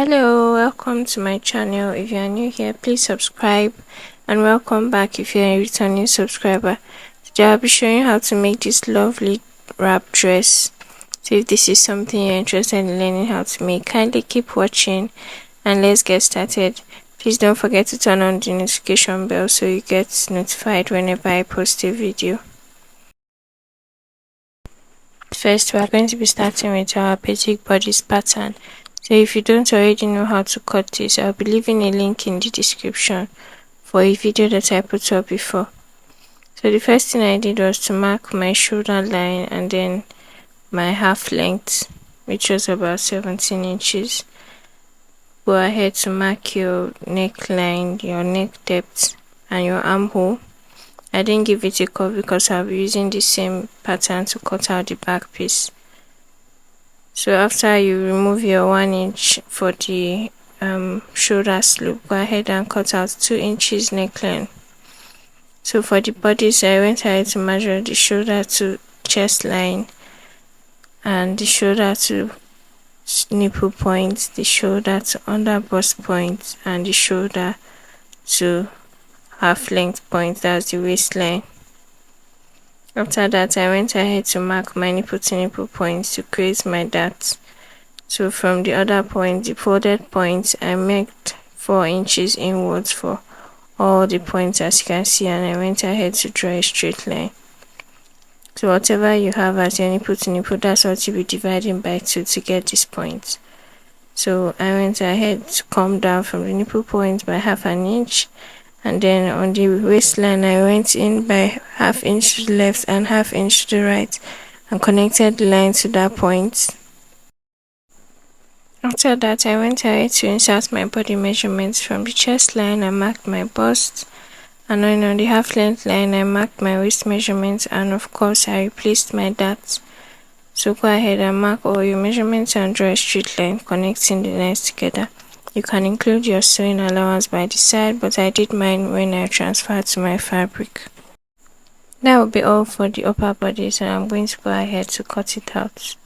Hello, welcome to my channel. If you are new here, please subscribe, and welcome back if you are a returning subscriber. Today I'll be showing you how to make this lovely wrap dress. So if this is something you're interested in learning how to make, kindly keep watching and let's get started. Please don't forget to turn on the notification bell so you get notified whenever I post a video. First, we are going to be starting with our basic bodice pattern. So if you don't already know how to cut this, I'll be leaving a link in the description for a video that I put up before. So the first thing I did was to mark my shoulder line and then my half length, which was about 17 inches. Go ahead to mark your neckline, your neck depth, and your armhole. I didn't give it a cut because I'll be using the same pattern to cut out the back piece. So after you remove your 1 inch for the shoulder slope, go ahead and cut out 2 inches neckline. So for the bodice, I went ahead to measure the shoulder to chest line and the shoulder to nipple point, the shoulder to under bust point, and the shoulder to half length point, that's the waistline. After that, I went ahead to mark my nipple to nipple points to create my dart. So from the other point, the folded points, I marked 4 inches inwards for all the points as you can see, and I went ahead to draw a straight line. So whatever you have as your nipple to nipple, that's what you'll be dividing by 2 to get this point. So I went ahead to come down from the nipple point by half an inch, and then on the waistline I went in by half inch to the left and half inch to the right and connected the line to that point. After that, I went ahead to insert my body measurements. From the chest line I marked my bust, and then on the half length line I marked my waist measurements, and of course I replaced my darts. So go ahead and mark all your measurements and draw a straight line connecting the lines together. You can include your sewing allowance by the side, but I did mine when I transferred to my fabric. That will be all for the upper body, so I'm going to go ahead to cut it out.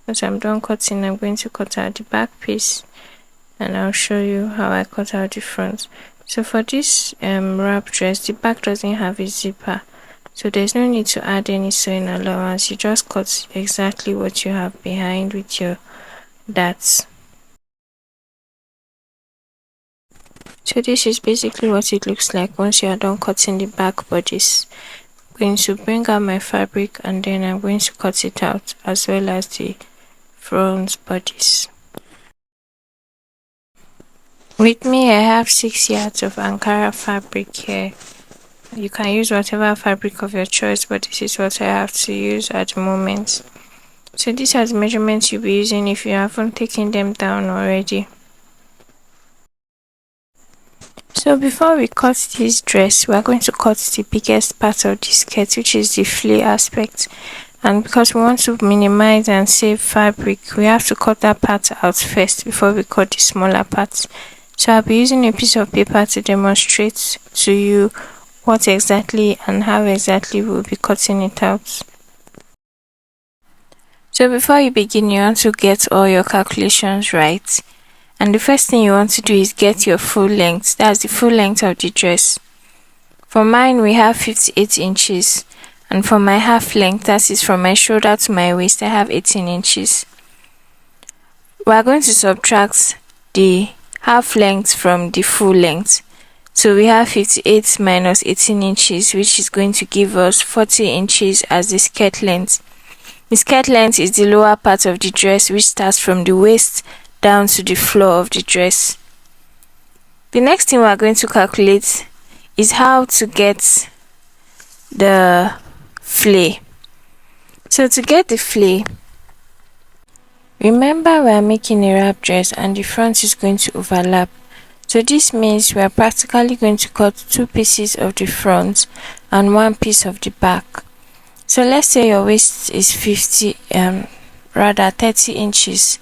Once I'm done cutting, I'm going to cut out the back piece, and I'll show you how I cut out the front. So for this wrap dress, the back doesn't have a zipper, so there's no need to add any sewing allowance. You just cut exactly what you have behind with your darts. So this is basically what it looks like once you are done cutting the back bodice. I'm going to bring out my fabric and then I'm going to cut it out, as well as the front bodice. With me, I have 6 yards of Ankara fabric here. You can use whatever fabric of your choice, but this is what I have to use at the moment. So these are the measurements you'll be using if you haven't taken them down already. So before we cut this dress, we are going to cut the biggest part of the skirt, which is the flare aspect. And because we want to minimize and save fabric, we have to cut that part out first before we cut the smaller parts. So I'll be using a piece of paper to demonstrate to you what exactly and how exactly we'll be cutting it out. So before you begin, you want to get all your calculations right. And the first thing you want to do is get your full length. That's the full length of the dress. For mine, we have 58 inches. And for my half length, that is from my shoulder to my waist, I have 18 inches. We are going to subtract the half length from the full length. So we have 58 minus 18 inches, which is going to give us 40 inches as the skirt length. The skirt length is the lower part of the dress, which starts from the waist down to the floor of the dress. The next thing we are going to calculate is how to get the flare. So to get the flare, remember we are making a wrap dress and the front is going to overlap. So this means we are practically going to cut 2 pieces of the front and 1 piece of the back. So let's say your waist is 30 inches.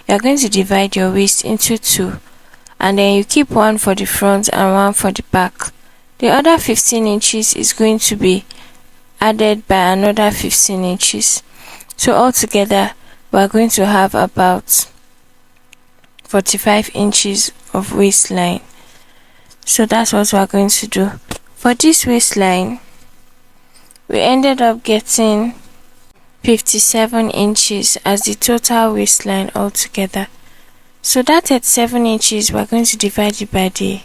You are going to divide your waist into 2, and then you keep 1 for the front and 1 for the back. The other 15 inches is going to be added by another 15 inches. So altogether we are going to have about 45 inches of waistline. So that's what we are going to do. For this waistline, we ended up getting 57 inches as the total waistline altogether. So that 37 inches, we're going to divide it by the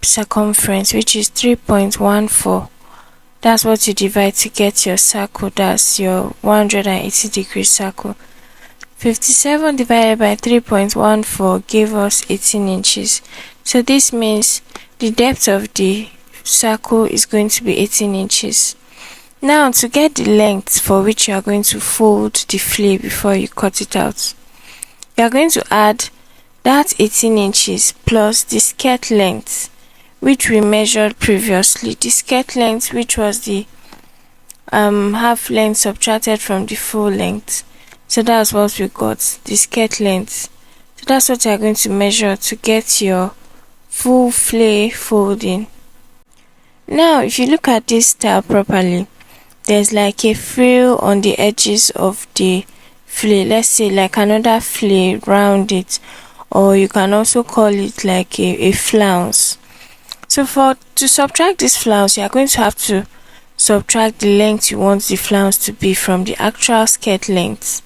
circumference, which is 3.14. That's what you divide to get your circle. That's your 180 degree circle. 57 divided by 3.14 gave us 18 inches. So this means the depth of the circle is going to be 18 inches. Now, to get the length for which you are going to fold the flare before you cut it out, you are going to add that 18 inches plus the skirt length which we measured previously. The skirt length, which was the half length subtracted from the full length. So that's what we got, the skirt length. So that's what you are going to measure to get your full flare folding. Now, if you look at this style properly, there's like a frill on the edges of the flare. Let's say like another flare round it, or you can also call it like a flounce. So to subtract this flounce, you are going to have to subtract the length you want the flounce to be from the actual skirt length.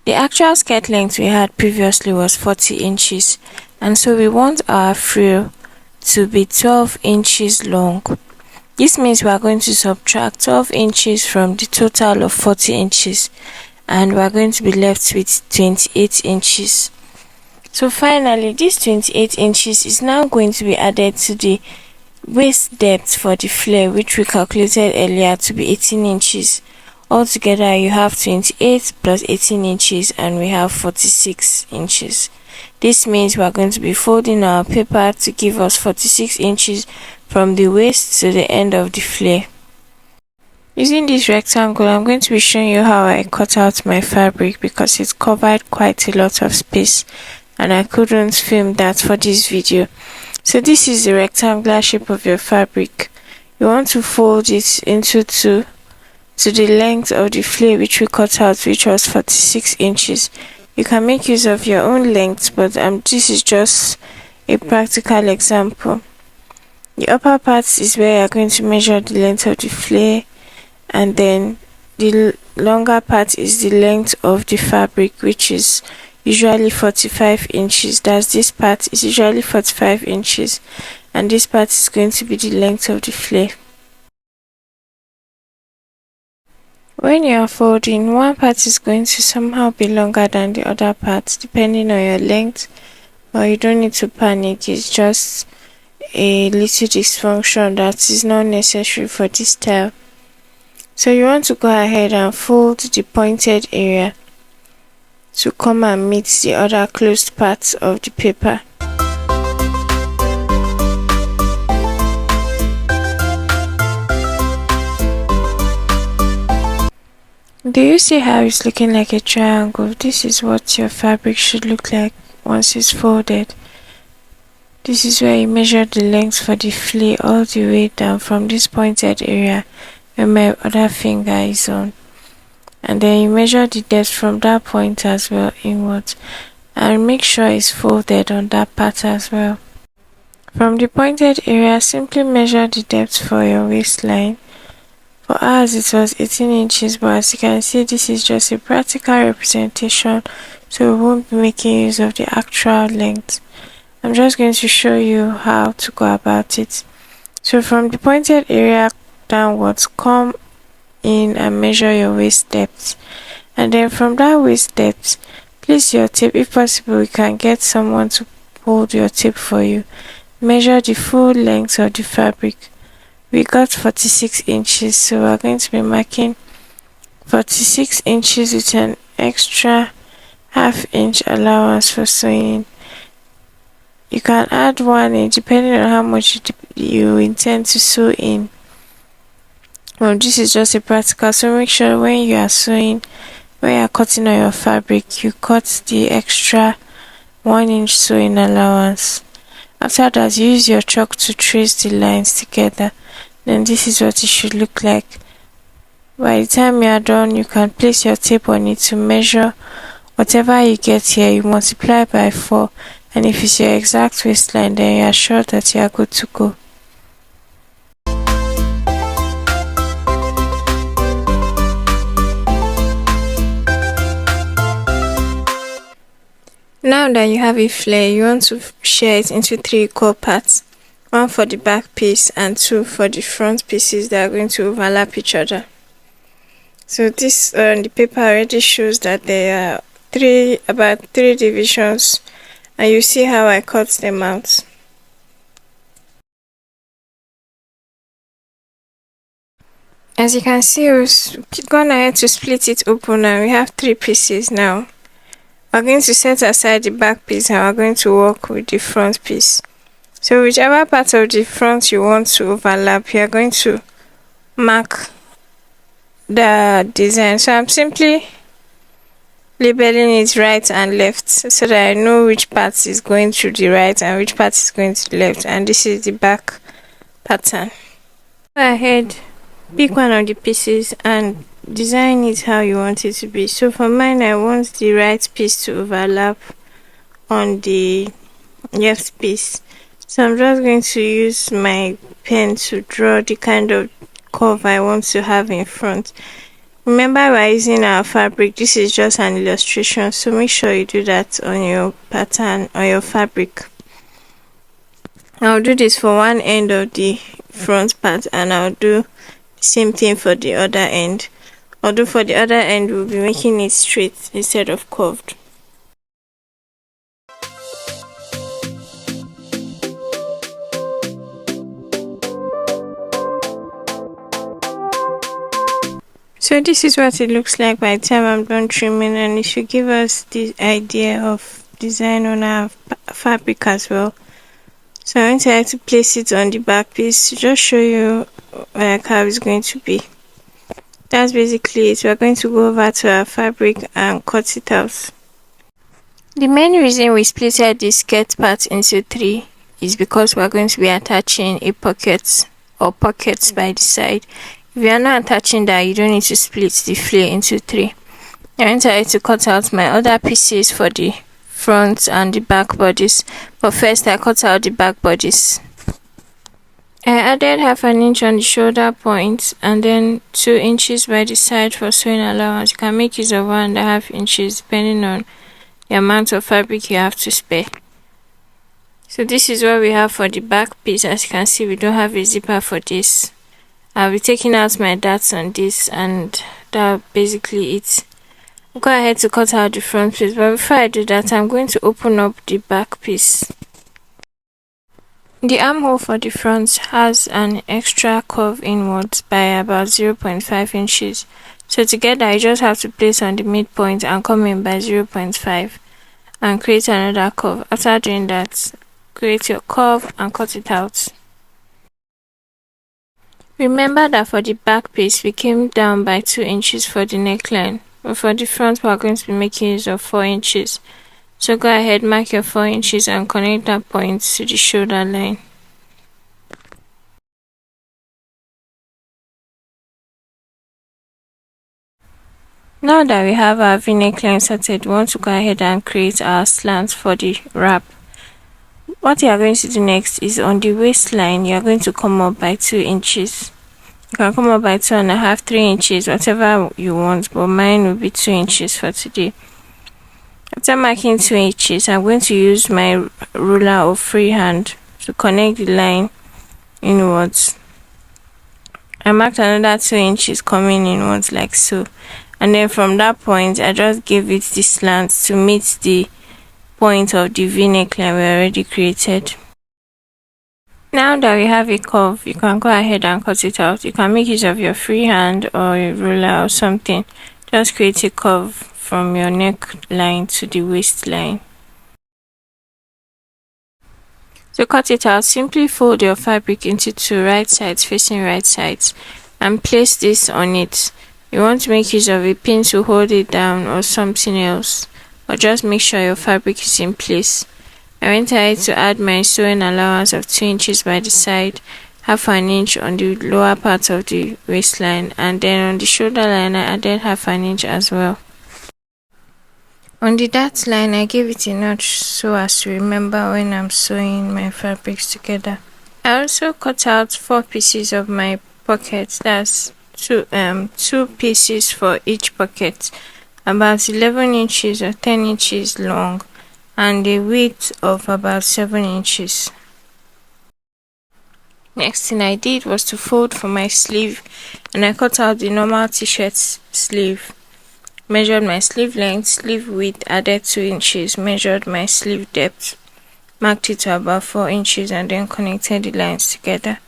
The actual skirt length we had previously was 40 inches, and so we want our frill to be 12 inches long. This means we are going to subtract 12 inches from the total of 40 inches, and we are going to be left with 28 inches. So finally, this 28 inches is now going to be added to the waist depth for the flare, which we calculated earlier to be 18 inches. Altogether, you have 28 plus 18 inches, and we have 46 inches. This means we are going to be folding our paper to give us 46 inches from the waist to the end of the flare. Using this rectangle, I'm going to be showing you how I cut out my fabric because it covered quite a lot of space and I couldn't film that for this video. So this is the rectangular shape of your fabric. You want to fold it into two to the length of the flare which we cut out, which was 46 inches. You can make use of your own length, but this is just a practical example. The upper part is where you are going to measure the length of the flare, and then the longer part is the length of the fabric, which is usually 45 inches. That's this part is usually 45 inches, and this part is going to be the length of the flare. When you are folding, one part is going to somehow be longer than the other part depending on your length, but you don't need to panic. It's just a little dysfunction that is not necessary for this style. So you want to go ahead and fold the pointed area to come and meet the other closed parts of the paper. Do you see how it's looking like a triangle? This is what your fabric should look like once it's folded. This is where you measure the length for the flare all the way down from this pointed area where my other finger is on. And then you measure the depth from that point as well inwards, and make sure it's folded on that part as well. From the pointed area, simply measure the depth for your waistline. For ours it was 18 inches, but as you can see, this is just a practical representation, so we won't be making use of the actual length. I'm just going to show you how to go about it. So from the pointed area downwards, come in and measure your waist depth, and then from that waist depth, place your tape. If possible, you can get someone to hold your tape for you. Measure the full length of the fabric. We got 46 inches, so we're going to be marking 46 inches with an extra half-inch allowance for sewing. You can add 1 inch depending on how much you intend to sew in. This is just a practical, so make sure when you are sewing, when you are cutting on your fabric, you cut the extra 1 inch sewing allowance. After that, use your chalk to trace the lines together. Then this is what it should look like. By the time you are done, you can place your tape on it to measure whatever you get here. You multiply by 4, And if it's your exact waistline, then you are sure that you are good to go. Now that you have a flare, you want to share it into 3 equal parts. 1 for the back piece and 2 for the front pieces that are going to overlap each other. So this the paper already shows that there are about 3 divisions, and you see how I cut them out. As you can see, we've gone ahead to split it open and we have 3 pieces now. We're going to set aside the back piece and we're going to work with the front piece. So whichever part of the front you want to overlap, you are going to mark the design. So I'm simply labeling it right and left so that I know which part is going to the right and which part is going to the left, and this is the back pattern. Go ahead, pick one of the pieces and design it how you want it to be. So for mine, I want the right piece to overlap on the left piece. So I'm just going to use my pen to draw the kind of curve I want to have in front. Remember, we're using our fabric. This is just an illustration, so make sure you do that on your pattern or your fabric. I'll do this for one end of the front part and I'll do the same thing for the other end. Although for the other end, we'll be making it straight instead of curved. So this is what it looks like by the time I'm done trimming, and it should give us the idea of design on our fabric as well. So I'm going to place it on the back piece to just show you how it's going to be. That's basically it. We're going to go over to our fabric and cut it out. The main reason we splitted the skirt part into 3 is because we're going to be attaching a pocket or pockets by the side. If you are not attaching that, you don't need to split the flare into 3. I'm going to cut out my other pieces for the front and the back bodice, but first I cut out the back bodice. I added 1/2 inch on the shoulder point and then 2 inches by the side for sewing allowance. You can make use of 1.5 inches depending on the amount of fabric you have to spare. So this is what we have for the back piece. As you can see, we don't have a zipper for this. I'll be taking out my darts on this, and that's basically it. I'll go ahead to cut out the front piece, but before I do that, I'm going to open up the back piece. The armhole for the front has an extra curve inwards by about 0.5 inches. So to get that, you just have to place on the midpoint and come in by 0.5 and create another curve. After doing that, create your curve and cut it out. Remember that for the back piece, we came down by 2 inches for the neckline, but for the front, we are going to be making use of 4 inches. So go ahead, mark your 4 inches and connect that point to the shoulder line. Now that we have our V-neck line started, we want to go ahead and create our slant for the wrap. What you are going to do next is on the waistline, you are going to come up by 2 inches. You can come up by 2.5, 3 inches, whatever you want, but mine will be 2 inches for today. After marking 2 inches, I'm going to use my ruler or freehand to connect the line inwards. I marked another 2 inches coming inwards like so, and then from that point, I just give it the slant to meet the point of the V-neck line we already created. Now that we have a curve, you can go ahead and cut it out. You can make use of your freehand or a ruler or something. Just create a curve from your neckline to the waistline. To cut it out, simply fold your fabric into 2 right sides facing right sides and place this on it. You want to make use of a pin to hold it down or something else, but just make sure your fabric is in place. I went ahead to add my sewing allowance of 2 inches by the side, 1/2 inch on the lower part of the waistline, and then on the shoulder line I added 1/2 inch as well. On the dart line, I gave it a notch so as to remember when I'm sewing my fabrics together. I also cut out 4 pieces of my pocket. That's two pieces for each pocket, about 11 inches or 10 inches long, and a width of about 7 inches. Next thing I did was to fold for my sleeve, and I cut out the normal t-shirt sleeve. Measured my sleeve length, sleeve width, added 2 inches, measured my sleeve depth, marked it to about 4 inches, and then connected the lines together.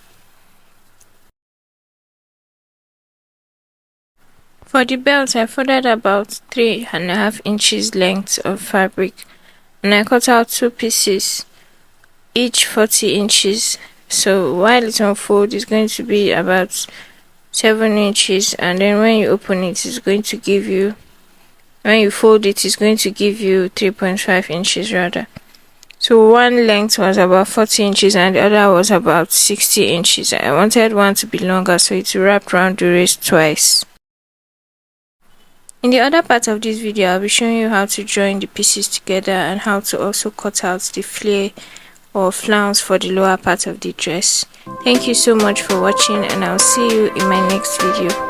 For the belt, I folded about 3.5 inches length of fabric, and I cut out 2 pieces, each 40 inches. So while it's unfold, it's going to be about 7 inches, and then when you open it, it's going to give you, when you fold it, it's going to give you 3.5 inches rather. So one length was about 40 inches and the other was about 60 inches. I wanted one to be longer, so it wrapped around the waist twice. In the other part of this video, I'll be showing you how to join the pieces together and how to also cut out the flare or flounce for the lower part of the dress. Thank you so much for watching, and I'll see you in my next video.